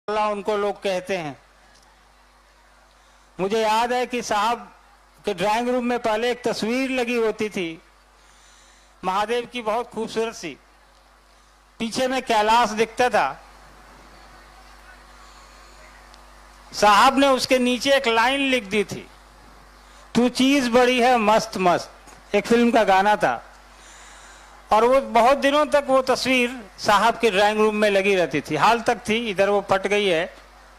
उनको लोग कहते हैं। मुझे याद है कि साहब के ड्राइंग रूम में पहले एक तस्वीर लगी होती थी महादेव की, बहुत खूबसूरत सी, पीछे में कैलाश दिखता था। साहब ने उसके नीचे एक लाइन लिख दी थी, तू चीज बड़ी है मस्त मस्त, एक फिल्म का गाना था। और वो बहुत दिनों तक वो तस्वीर साहब के ड्राइंग रूम में लगी रहती थी, हाल तक थी, इधर वो फट गई है,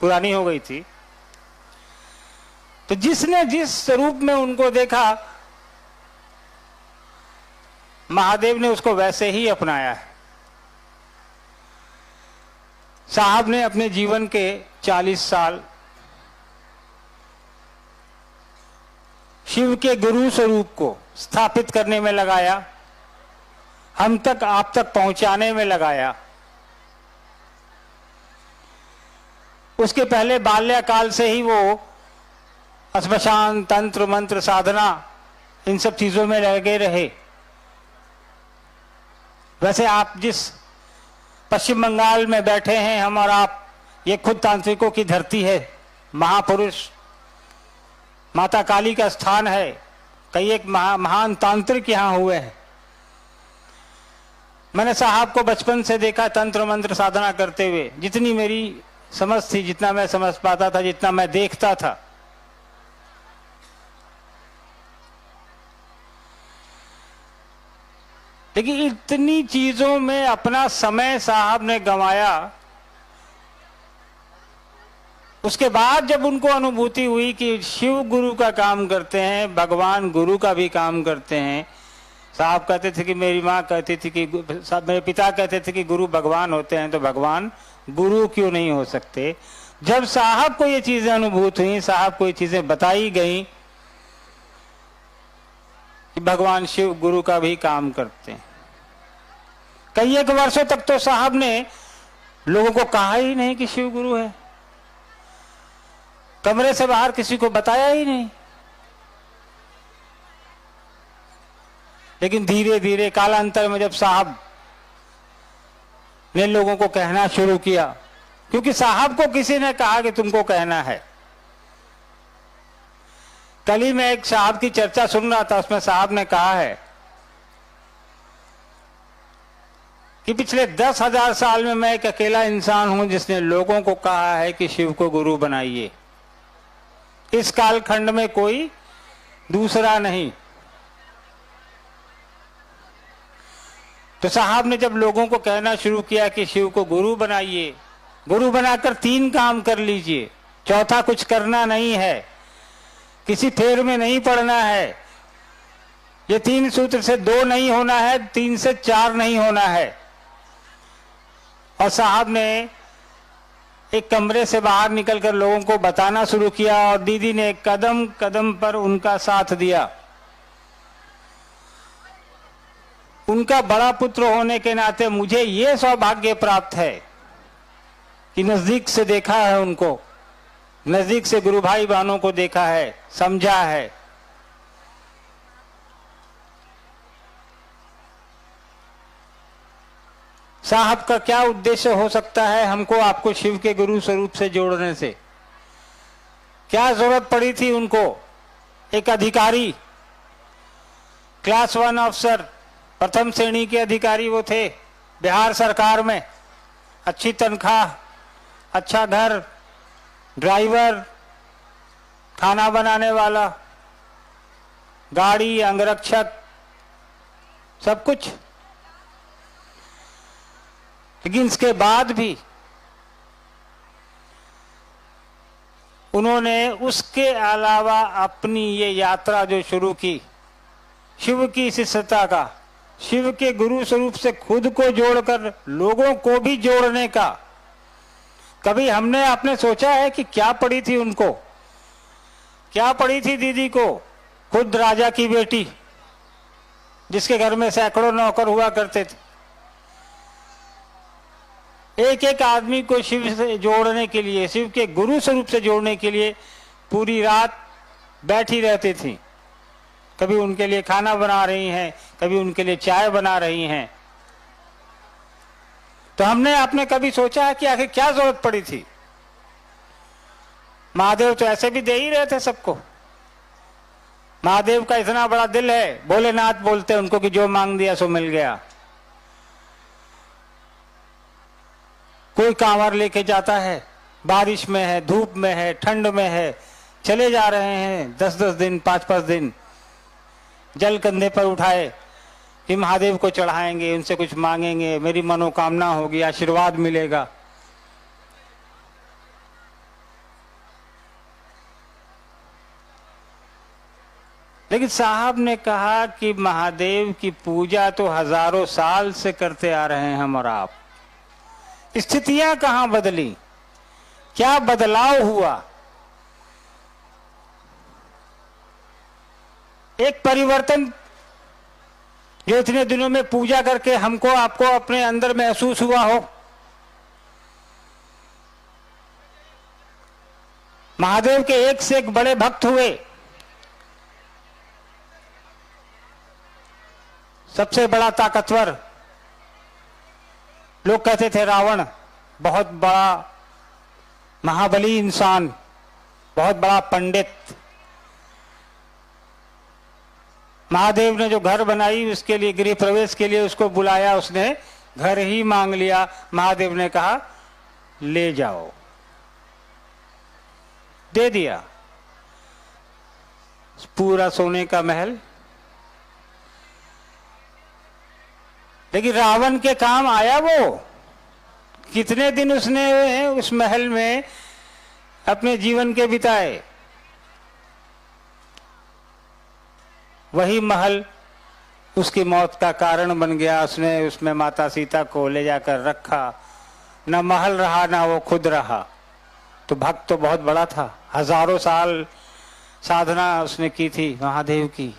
पुरानी हो गई थी। तो जिसने जिस स्वरूप में उनको देखा, महादेव ने उसको वैसे ही अपनाया है। साहब ने अपने जीवन के 40 साल शिव के गुरु स्वरूप को स्थापित करने में लगाया, हम तक आप तक पहुंचाने में लगाया। उसके पहले बाल्यकाल से ही वो श्मशान, तंत्र मंत्र, साधना, इन सब चीजों में लगे रहे। वैसे आप जिस पश्चिम बंगाल में बैठे हैं, हम और आप, ये खुद तांत्रिकों की धरती है, महापुरुष माता काली का स्थान है। कई एक महान तांत्रिक यहां हुए हैं। मैंने साहब को बचपन से देखा तंत्र मंत्र साधना करते हुए। जितनी मेरी समझ थी, जितना मैं समझ पाता था, जितना मैं देखता था, लेकिन इतनी चीजों में अपना समय साहब ने गंवाया। उसके बाद जब उनको अनुभूति हुई कि शिव गुरु का काम करते हैं, भगवान गुरु का भी काम करते हैं। साहब कहते थे कि, मेरी माँ कहती थी कि, मेरे पिता कहते थे कि गुरु भगवान होते हैं, तो भगवान गुरु क्यों नहीं हो सकते। जब साहब को ये चीजें अनुभूत हुई, साहब को ये चीजें बताई गई कि भगवान शिव गुरु का भी काम करते हैं। कई एक वर्षों तक तो साहब ने लोगों को कहा ही नहीं कि शिव गुरु है, कमरे से बाहर किसी को बताया ही नहीं। लेकिन धीरे धीरे कालांतर में जब साहब ने लोगों को कहना शुरू किया, क्योंकि साहब को किसी ने कहा कि तुमको कहना है। कल ही मैं एक साहब की चर्चा सुन रहा था, उसमें साहब ने कहा है कि पिछले 10,000 साल में मैं एक अकेला इंसान हूं जिसने लोगों को कहा है कि शिव को गुरु बनाइए। इस कालखंड में कोई दूसरा नहीं। तो साहब ने जब लोगों को कहना शुरू किया कि शिव को गुरु बनाइए, गुरु बनाकर 3 काम कर लीजिए, चौथा कुछ करना नहीं है, किसी फेर में नहीं पड़ना है, ये 3 सूत्र से 2 नहीं होना है, 3 से 4 नहीं होना है। और साहब ने एक कमरे से बाहर निकलकर लोगों को बताना शुरू किया, और दीदी ने कदम कदम पर उनका साथ दिया। उनका बड़ा पुत्र होने के नाते मुझे ये सौभाग्य प्राप्त है कि नजदीक से देखा है उनको, नजदीक से गुरु भाई बहनों को देखा है, समझा है। साहब का क्या उद्देश्य हो सकता है हमको आपको शिव के गुरु स्वरूप से जोड़ने से? क्या जरूरत पड़ी थी उनको? एक अधिकारी, क्लास 1 अफसर, प्रथम श्रेणी के अधिकारी वो थे बिहार सरकार में, अच्छी तनख्वाह, अच्छा घर, ड्राइवर, खाना बनाने वाला, गाड़ी, अंगरक्षक, सब कुछ। लेकिन इसके बाद भी उन्होंने उसके अलावा अपनी ये यात्रा जो शुरू की, शिव की शिष्यता का, शिव के गुरु स्वरूप से खुद को जोड़कर लोगों को भी जोड़ने का। कभी हमने आपने सोचा है कि क्या पड़ी थी उनको? क्या पड़ी थी दीदी को? खुद राजा की बेटी, जिसके घर में सैकड़ों नौकर हुआ करते थे। एक एक आदमी को शिव से जोड़ने के लिए, शिव के गुरु स्वरूप से जोड़ने के लिए पूरी रात बैठी रहती थी। कभी उनके लिए खाना बना रही हैं, कभी उनके लिए चाय बना रही हैं। तो हमने आपने कभी सोचा है कि आखिर क्या जरूरत पड़ी थी? महादेव तो ऐसे भी दे ही रहे थे सबको। महादेव का इतना बड़ा दिल है, भोलेनाथ बोलते उनको कि जो मांग दिया सो मिल गया। कोई कांवर लेके जाता है, बारिश में है, धूप में है, ठंड में है, चले जा रहे हैं 10-10 दिन, 5-5 दिन, जल कंधे पर उठाए कि महादेव को चढ़ाएंगे, उनसे कुछ मांगेंगे, मेरी मनोकामना होगी, आशीर्वाद मिलेगा। लेकिन साहब ने कहा कि महादेव की पूजा तो हजारों साल से करते आ रहे हैं हम और आप। स्थितियां कहां बदली, क्या बदलाव हुआ? एक परिवर्तन जो इतने दिनों में पूजा करके हमको आपको अपने अंदर महसूस हुआ हो। महादेव के एक से एक बड़े भक्त हुए। सबसे बड़ा ताकतवर, लोग कहते थे रावण, बहुत बड़ा महाबली इंसान, बहुत बड़ा पंडित। महादेव ने जो घर बनाई उसके लिए, गृह प्रवेश के लिए उसको बुलाया, उसने घर ही मांग लिया। महादेव ने कहा ले जाओ, दे दिया पूरा सोने का महल। लेकिन रावण के काम आया वो? कितने दिन उसने उस महल में अपने जीवन के बिताए। वही महल उसकी मौत का कारण बन गया। उसने उसमें माता सीता को ले जाकर रखा, न महल रहा ना वो खुद रहा। तो भक्त तो बहुत बड़ा था, हजारों साल साधना उसने की थी महादेव की।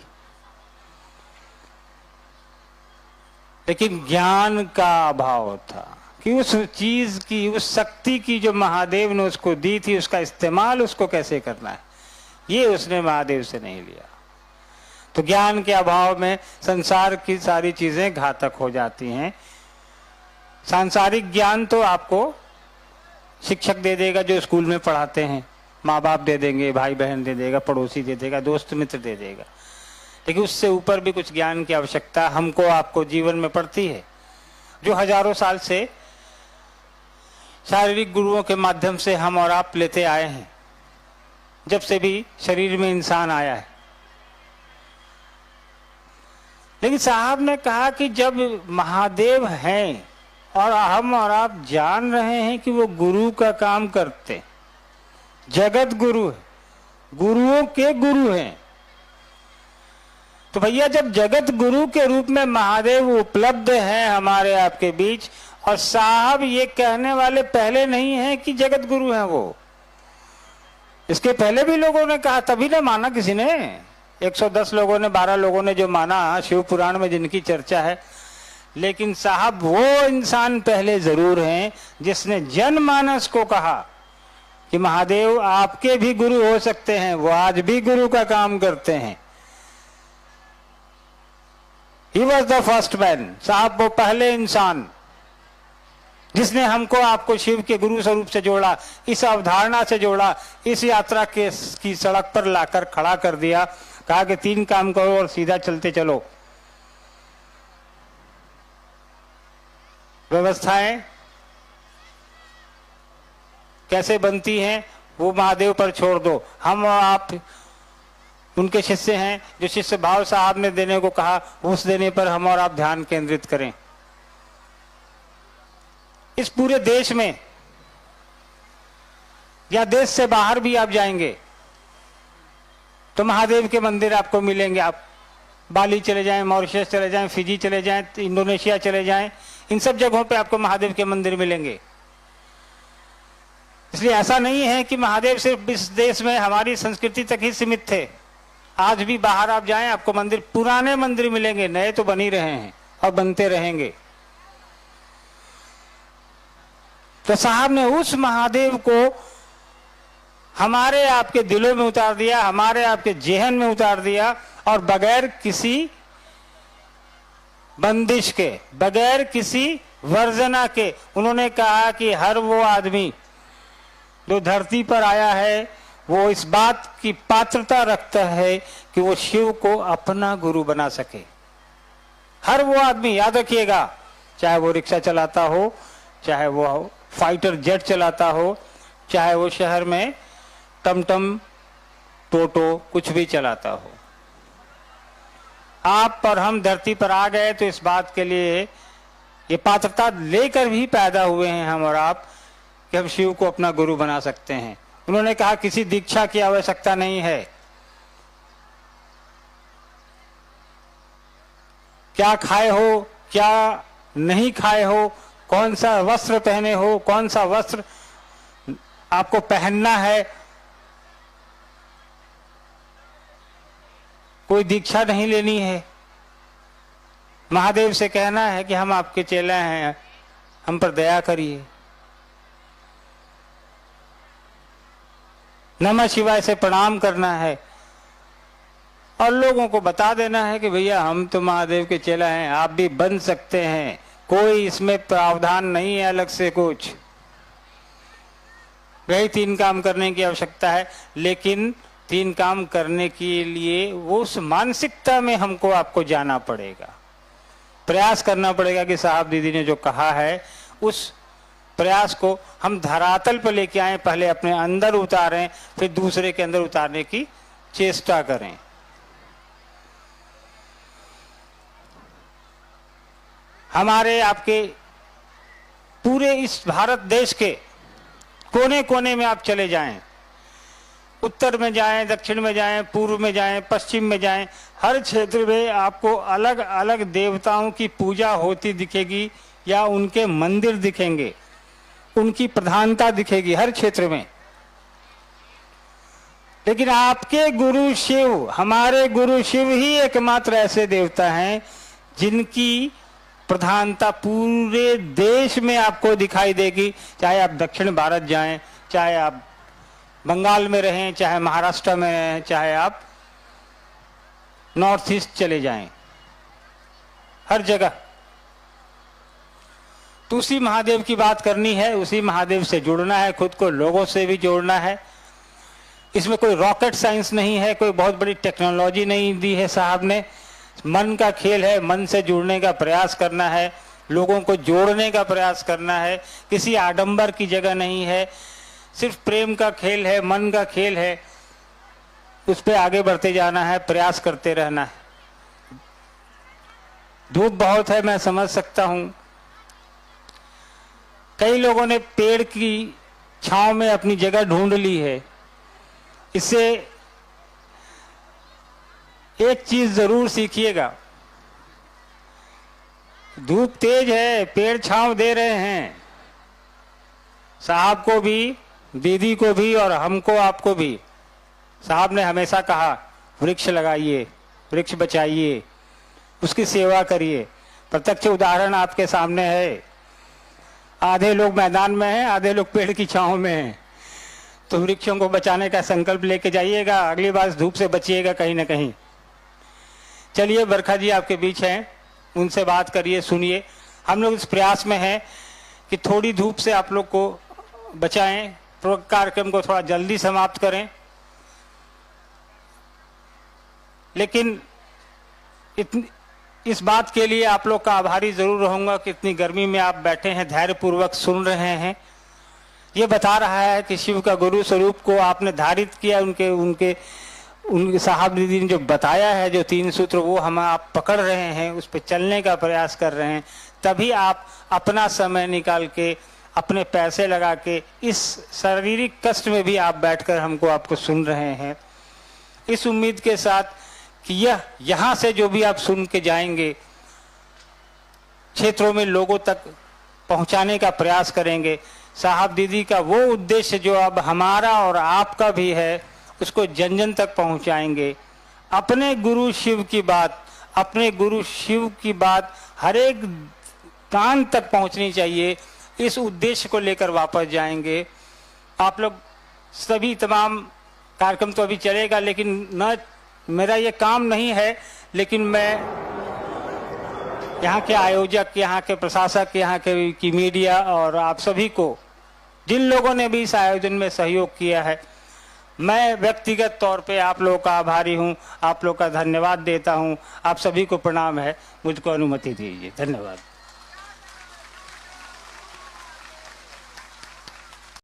लेकिन ज्ञान का अभाव था कि उस चीज की, उस शक्ति की जो महादेव ने उसको दी थी, उसका इस्तेमाल उसको कैसे करना है, ये उसने महादेव से नहीं लिया। तो ज्ञान के अभाव में संसार की सारी चीजें घातक हो जाती हैं। सांसारिक ज्ञान तो आपको शिक्षक दे देगा जो स्कूल में पढ़ाते हैं, माँ बाप दे देंगे, भाई बहन दे देगा, पड़ोसी दे देगा, दोस्त मित्र दे देगा। लेकिन उससे ऊपर भी कुछ ज्ञान की आवश्यकता हमको आपको जीवन में पड़ती है, जो हजारों साल से शारीरिक गुरुओं के माध्यम से हम और आप लेते आए हैं, जब से भी शरीर में इंसान आया है। लेकिन साहब ने कहा कि जब महादेव हैं और हम और आप जान रहे हैं कि वो गुरु का काम करते, जगत गुरु है, गुरुओं के गुरु हैं, तो भैया जब जगत गुरु के रूप में महादेव उपलब्ध हैं हमारे आपके बीच, और साहब ये कहने वाले पहले नहीं हैं कि जगत गुरु हैं वो, इसके पहले भी लोगों ने कहा, तभी ना माना किसी ने। 110 लोगों ने, 12 लोगों ने जो माना, शिव पुराण में जिनकी चर्चा है। लेकिन साहब वो इंसान पहले जरूर हैं जिसने जनमानस को कहा कि महादेव आपके भी गुरु हो सकते हैं, वो आज भी गुरु का काम करते हैं। He was the first man, साहब वो पहले इंसान जिसने हमको आपको शिव के गुरु स्वरूप से जोड़ा, इस अवधारणा से जोड़ा, इस यात्रा के की सड़क पर लाकर खड़ा कर दिया, कहा कि 3 काम करो और सीधा चलते चलो। व्यवस्थाएं कैसे बनती हैं वो महादेव पर छोड़ दो, हम और आप उनके शिष्य हैं। जो शिष्य भाव साहब ने देने को कहा, उस देने पर हम और आप ध्यान केंद्रित करें। इस पूरे देश में या देश से बाहर भी आप जाएंगे तो महादेव के मंदिर आपको मिलेंगे। आप बाली चले जाएं, मॉरिशस चले जाएं, फिजी चले जाएं, इंडोनेशिया चले जाएं, इन सब जगहों पे आपको महादेव के मंदिर मिलेंगे। इसलिए ऐसा नहीं है कि महादेव सिर्फ इस देश में हमारी संस्कृति तक ही सीमित थे। आज भी बाहर आप जाएं, आपको मंदिर, पुराने मंदिर मिलेंगे, नए तो बन ही रहे हैं और बनते रहेंगे। तो साहब ने उस महादेव को हमारे आपके दिलों में उतार दिया, हमारे आपके जेहन में उतार दिया, और बगैर किसी बंदिश के, बगैर किसी वर्जना के उन्होंने कहा कि हर वो आदमी जो धरती पर आया है वो इस बात की पात्रता रखता है कि वो शिव को अपना गुरु बना सके। हर वो आदमी, याद रखिएगा, चाहे वो रिक्शा चलाता हो, चाहे वो फाइटर जेट चलाता हो, चाहे वो शहर में टमटम टोटो कुछ भी चलाता हो, आप और हम धरती पर आ गए तो इस बात के लिए ये पात्रता लेकर भी पैदा हुए हैं हम और आप कि हम शिव को अपना गुरु बना सकते हैं। उन्होंने कहा किसी दीक्षा की आवश्यकता नहीं है, क्या खाए हो क्या नहीं खाए हो, कौन सा वस्त्र पहने हो, कौन सा वस्त्र आपको पहनना है, कोई दीक्षा नहीं लेनी है। महादेव से कहना है कि हम आपके चेला हैं, हम पर दया करिए। नमः शिवाय से प्रणाम करना है और लोगों को बता देना है कि भैया हम तो महादेव के चेला हैं, आप भी बन सकते हैं, कोई इसमें प्रावधान नहीं है अलग से कुछ। यही 3 काम करने की आवश्यकता है, लेकिन 3 काम करने के लिए वो उस मानसिकता में हमको आपको जाना पड़ेगा, प्रयास करना पड़ेगा कि साहब दीदी ने जो कहा है उस प्रयास को हम धरातल पर लेके आए, पहले अपने अंदर उतारें, फिर दूसरे के अंदर उतारने की चेष्टा करें। हमारे आपके पूरे इस भारत देश के कोने कोने में आप चले जाएं, उत्तर में जाएं, दक्षिण में जाएं, पूर्व में जाएं, पश्चिम में जाएं, हर क्षेत्र में आपको अलग अलग देवताओं की पूजा होती दिखेगी या उनके मंदिर दिखेंगे, उनकी प्रधानता दिखेगी हर क्षेत्र में। लेकिन आपके गुरु शिव, हमारे गुरु शिव ही एकमात्र ऐसे देवता हैं जिनकी प्रधानता पूरे देश में आपको दिखाई देगी। चाहे आप दक्षिण भारत जाएं, चाहे आप बंगाल में रहें, चाहे महाराष्ट्र में रहें, चाहे आप नॉर्थ ईस्ट चले जाएं, हर जगह तो उसी महादेव की बात करनी है, उसी महादेव से जुड़ना है, खुद को लोगों से भी जोड़ना है। इसमें कोई रॉकेट साइंस नहीं है, कोई बहुत बड़ी टेक्नोलॉजी नहीं दी है साहब ने। मन का खेल है, मन से जुड़ने का प्रयास करना है, लोगों को जोड़ने का प्रयास करना है, किसी आडंबर की जगह नहीं है, सिर्फ प्रेम का खेल है, मन का खेल है, उस पर आगे बढ़ते जाना है, प्रयास करते रहना है। धूप बहुत है, मैं समझ सकता हूं। कई लोगों ने पेड़ की छांव में अपनी जगह ढूंढ ली है। इससे एक चीज जरूर सीखिएगा, धूप तेज है, पेड़ छांव दे रहे हैं, साहब को भी, दीदी को भी और हमको आपको भी। साहब ने हमेशा कहा वृक्ष लगाइए, वृक्ष बचाइए, उसकी सेवा करिए। प्रत्यक्ष उदाहरण आपके सामने है, आधे लोग मैदान में हैं, आधे लोग पेड़ की छांव में हैं। तो वृक्षों को बचाने का संकल्प लेके जाइएगा, अगली बार धूप से बचिएगा कहीं ना कहीं। चलिए, बरखा जी आपके बीच हैं, उनसे बात करिए, सुनिए। हम लोग इस प्रयास में हैं कि थोड़ी धूप से आप लोग को बचाएं, कार्यक्रम को थोड़ा जल्दी समाप्त करें। लेकिन इस बात के लिए आप लोग का आभारी जरूर रहूंगा कि इतनी गर्मी में आप बैठे हैं, धैर्यपूर्वक सुन रहे हैं। ये बता रहा है कि शिव का गुरु स्वरूप को आपने धारित किया, उनके साहब दीदी ने जो बताया है, जो 3 सूत्र, वो हम आप पकड़ रहे हैं, उस पर चलने का प्रयास कर रहे हैं। तभी आप अपना समय निकाल के, अपने पैसे लगा के, इस शारीरिक कष्ट में भी आप बैठकर हमको आपको सुन रहे हैं, इस उम्मीद के साथ कि यहाँ से जो भी आप सुन के जाएंगे, क्षेत्रों में लोगों तक पहुंचाने का प्रयास करेंगे। साहब दीदी का वो उद्देश्य जो अब हमारा और आपका भी है, उसको जन जन तक पहुंचाएंगे। अपने गुरु शिव की बात, अपने गुरु शिव की बात हर एक कान तक पहुंचनी चाहिए। इस उद्देश्य को लेकर वापस जाएंगे। आप लोग सभी, तमाम कार्यक्रम तो अभी चलेगा, लेकिन न मेरा ये काम नहीं है, लेकिन मैं यहाँ के आयोजक, यहाँ के प्रशासक, यहाँ के की मीडिया और आप सभी को, जिन लोगों ने भी इस आयोजन में सहयोग किया है, मैं व्यक्तिगत तौर पे आप लोगों का आभारी हूं, आप लोग का धन्यवाद देता हूं। आप सभी को प्रणाम है, मुझको अनुमति दीजिए। धन्यवाद।